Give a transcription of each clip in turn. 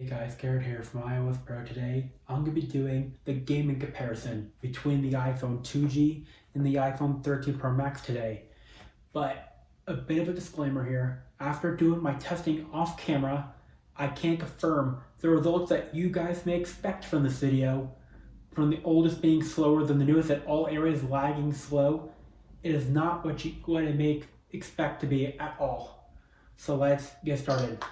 Hey guys, Garrett here from iOS Pro. Today, I'm going to be doing the gaming comparison between the iPhone 2G and the iPhone 13 Pro Max today. But a bit of a disclaimer here, after doing my testing off camera, I can't confirm the results that you guys may expect from this video. From the oldest being slower than the newest at all areas lagging slow, it is not what I may expect to be at all. So let's get started.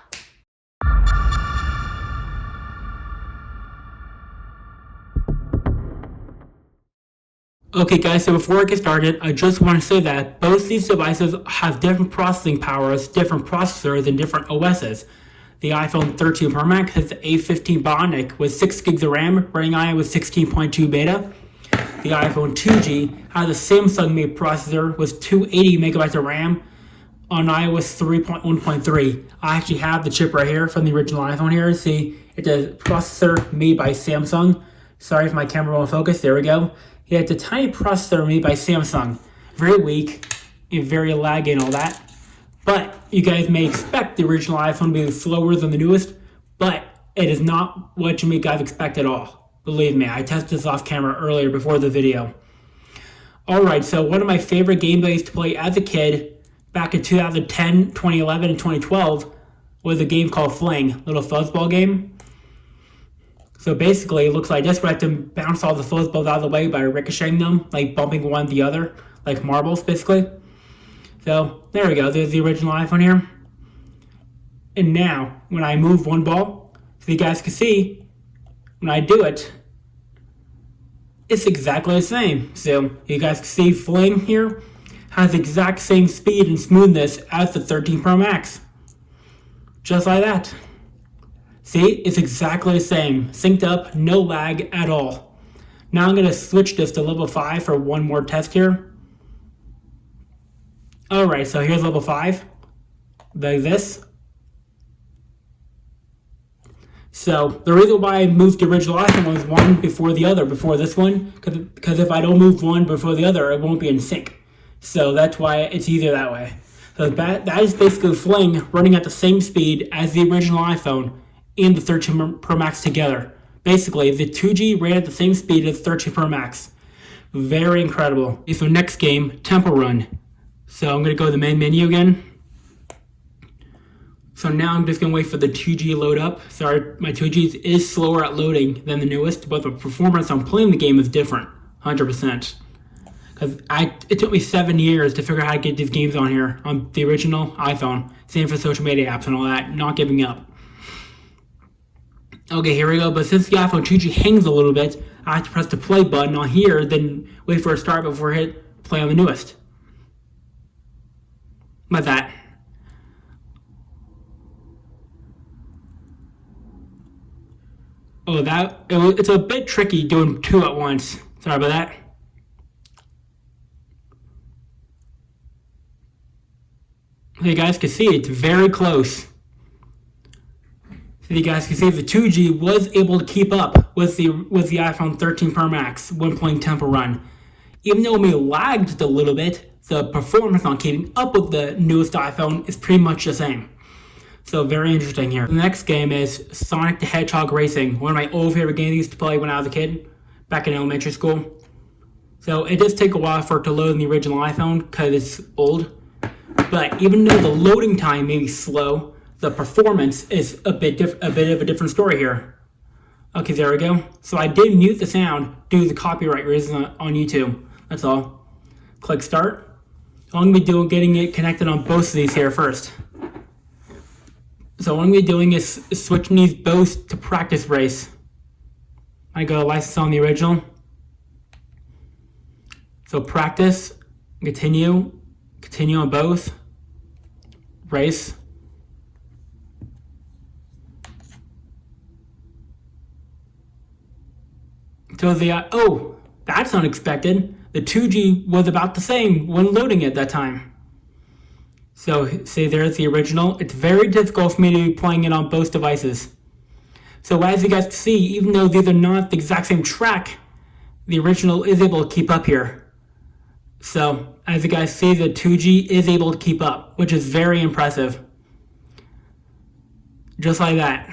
Okay guys, so before I get started, I just want to say that both these devices have different processing powers, different processors, and different OSs. The iPhone 13 Pro Max has the A15 Bionic with 6 gigs of RAM, running iOS 16.2 beta. The iPhone 2G has a Samsung-made processor with 280 megabytes of RAM on iOS 3.1.3. I actually have the chip right here from the original iPhone here. See, it's a processor made by Samsung. Sorry if my camera won't focus, there we go. Yeah, it's a tiny processor made by Samsung. Very weak and very laggy and all that. But you guys may expect the original iPhone to be slower than the newest, but it is not what you guys expect at all. Believe me, I tested this off camera earlier before the video. Alright, so one of my favorite games I used to play as a kid back in 2010, 2011, and 2012 was a game called Fling, a little fuzzball game. So basically, it looks like this, but I have to bounce all the fuzzballs out of the way by ricocheting them, like bumping one the other, like marbles, basically. So, there we go. There's the original iPhone here. And now, when I move one ball, so you guys can see, when I do it, it's exactly the same. So, you guys can see Fling here has the exact same speed and smoothness as the 13 Pro Max. Just like that. See, it's exactly the same. Synced up, no lag at all. Now I'm going to switch this to level 5 for one more test here. Alright, so here's level 5. Like this. So, the reason why I moved the original iPhone was one before the other, before this one. Because if I don't move one before the other, it won't be in sync. So that's why it's easier that way. So that is basically Fling running at the same speed as the original iPhone and the 13 Pro Max together. Basically, the 2G ran at the same speed as 13 Pro Max. Very incredible. Okay, so next game, Temple Run. So I'm going to go to the main menu again. So now I'm just going to wait for the 2G to load up. Sorry, my 2G is slower at loading than the newest, but the performance on playing the game is different, 100%. Because it took me 7 years to figure out how to get these games on here, on the original iPhone. Same for social media apps and all that, not giving up. Okay, here we go, but since the iPhone 2G hangs a little bit, I have to press the play button on here, then wait for it to start before I hit play on the newest. Like that. Oh, it's a bit tricky doing two at once. Sorry about that. You guys can see it's very close. So you guys can see the 2G was able to keep up with the iPhone 13 Pro Max when playing Temple Run. Even though it may lagged a little bit, the performance on keeping up with the newest iPhone is pretty much the same. So very interesting here. The next game is Sonic the Hedgehog Racing, one of my old favorite games I used to play when I was a kid, back in elementary school. So it does take a while for it to load in the original iPhone because it's old. But even though the loading time may be slow, the performance is a bit of a different story here. Okay, there we go. So I did mute the sound due to the copyright reasons on YouTube. That's all. Click start. So I'm going to be getting it connected on both of these here first. So what I'm going to be doing is switching these both to practice race. I go license on the original. So practice, continue on both, race. So oh, that's unexpected. The 2G was about the same when loading at that time. So, see, there's the original. It's very difficult for me to be playing it on both devices. So as you guys can see, even though these are not the exact same track, the original is able to keep up here. So, as you guys see, the 2G is able to keep up, which is very impressive. Just like that.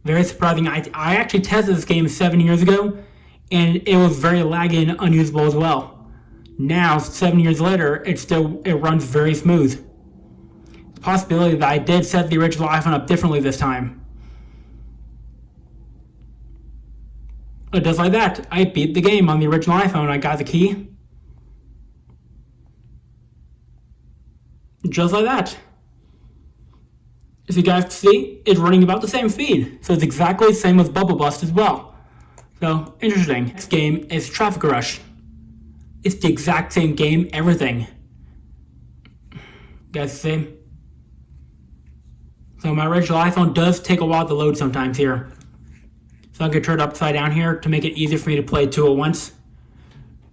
Very surprising. I actually tested this game 7 years ago, and it was very laggy and unusable as well. Now, 7 years later, it runs very smooth. It's a possibility that I did set the original iPhone up differently this time. Just like that, I beat the game on the original iPhone. I got the key. Just like that. As you guys can see, it's running about the same speed. So it's exactly the same with Bubble Bust as well. So, interesting. Next game is Traffic Rush. It's the exact same game, everything. You guys see? So my original iPhone does take a while to load sometimes here. So I'm going to turn it upside down here to make it easier for me to play two at once.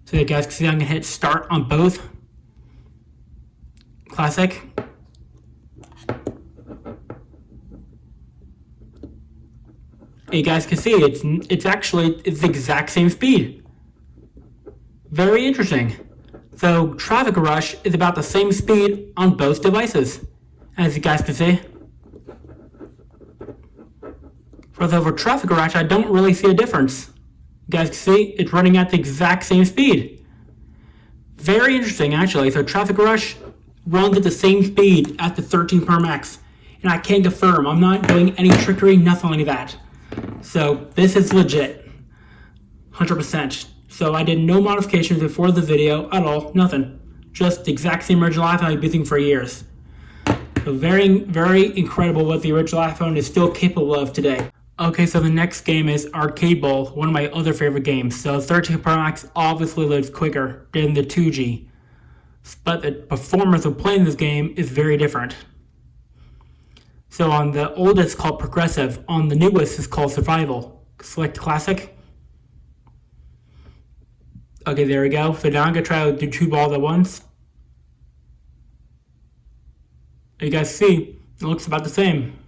So you guys can see I'm going to hit start on both. Classic. You guys can see it's the exact same speed. Very interesting. So Traffic Rush is about the same speed on both devices, as you guys can see. For Traffic Rush, I don't really see a difference. You guys can see it's running at the exact same speed. Very interesting, actually. So Traffic Rush runs at the same speed at the 13 Pro Max, and I can confirm I'm not doing any trickery, nothing like that. So this is legit, 100%. So I did no modifications before the video at all, nothing. Just the exact same original iPhone I've been using for years. So very, very incredible what the original iPhone is still capable of today. Okay, so the next game is Arcade Bowl, one of my other favorite games. So 13 Pro Max obviously loads quicker than the 2G, but the performance of playing this game is very different. So on the oldest it's called Progressive, on the newest it's called Survival. Select Classic. Okay, there we go. So now I'm going to try to do two balls at once. You guys see, it looks about the same.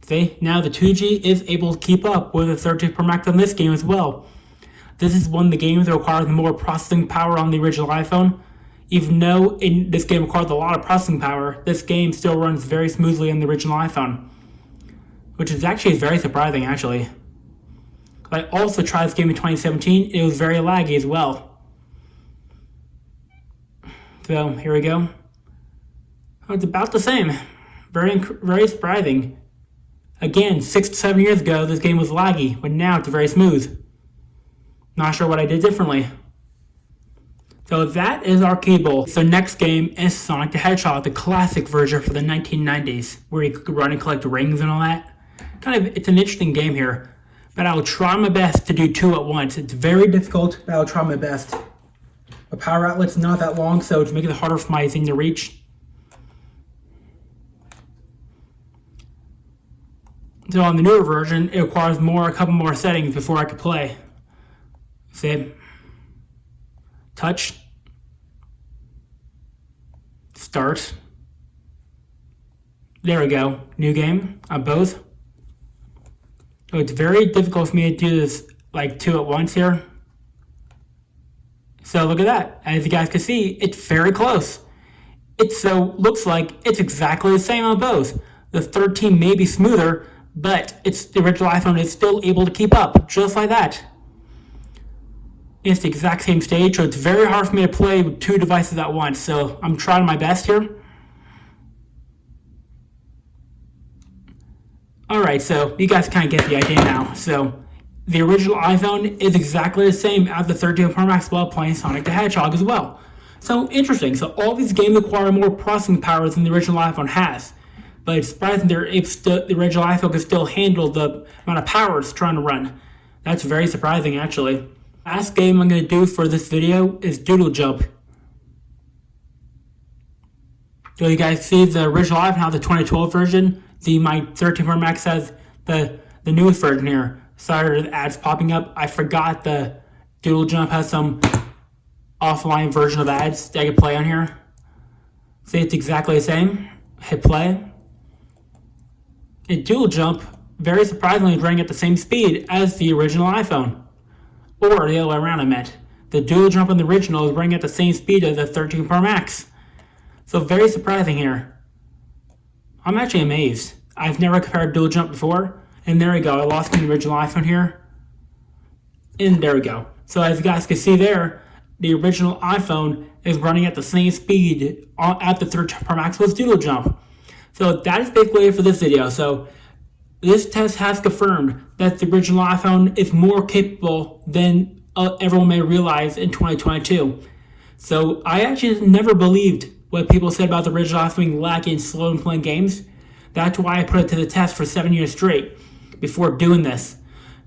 See, now the 2G is able to keep up with the 13 Pro Max on this game as well. This is one of the games that requires more processing power on the original iPhone. Even though this game requires a lot of processing power, this game still runs very smoothly on the original iPhone. Which is actually very surprising, actually. I also tried this game in 2017, it was very laggy as well. So, here we go. It's about the same. Very, very surprising. Again, 6 to 7 years ago, this game was laggy, but now it's very smooth. Not sure what I did differently. So that is Arcade Bowl. So next game is Sonic the Hedgehog, the classic version for the 1990s, where you could run and collect rings and all that. It's an interesting game here, but I will try my best to do two at once. It's very difficult, but I will try my best. The power outlet's not that long, so it's making it harder for my thing to reach. So on the newer version, it requires a couple more settings before I could play. See? Touch. Start. There we go. New game on both. So it's very difficult for me to do this like two at once here. So look at that. As you guys can see, it's very close. Looks like it's exactly the same on both. The 13 may be smoother, but the original iPhone is still able to keep up, just like that. It's the exact same stage, so it's very hard for me to play with two devices at once, so I'm trying my best here. Alright, so you guys kind of get the idea now. So the original iPhone is exactly the same as the 13 Pro Max while playing Sonic the Hedgehog as well. So interesting, so all these games require more processing power than the original iPhone has. But it's surprising the original iPhone can still handle the amount of power it's trying to run. That's very surprising, actually. Last game I'm going to do for this video is Doodle Jump. So you guys see the original iPhone has the 2012 version. My 13 Pro Max has the newest version here. Sorry for the ads popping up. I forgot the Doodle Jump has some offline version of ads that I can play on here. See, it's exactly the same. Hit play. Doodle Jump, very surprisingly, is running at the same speed as the original iPhone. Or the other way around, I meant. The Doodle Jump in the original is running at the same speed as the 13 Pro Max. So very surprising here. I'm actually amazed. I've never compared Doodle Jump before. And there we go. I lost the original iPhone here. And there we go. So as you guys can see there, the original iPhone is running at the same speed at the 13 Pro Max with Doodle Jump. So that is basically it for this video. So this test has confirmed that the original iPhone is more capable than everyone may realize in 2022. So I actually never believed what people said about the original iPhone being laggy and slow in playing games. That's why I put it to the test for 7 years straight before doing this.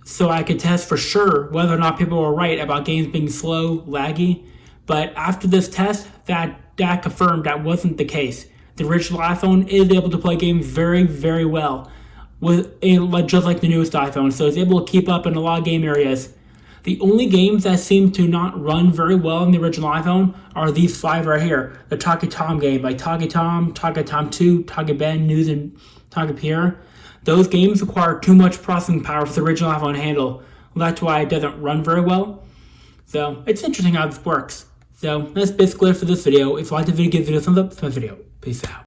So I could test for sure whether or not people were right about games being slow, laggy. But after this test, that confirmed that wasn't the case. The original iPhone is able to play games very, very well, just like the newest iPhone. So it's able to keep up in a lot of game areas. The only games that seem to not run very well in the original iPhone are these 5 right here. The Talkie Tom game, like Talkie Tom 2, Talkie Ben, News, and Talkie Pierre. Those games require too much processing power for the original iPhone to handle. That's why it doesn't run very well. So it's interesting how this works. So that's basically it for this video. If you liked the video, give the video a thumbs up. This video. Peace out.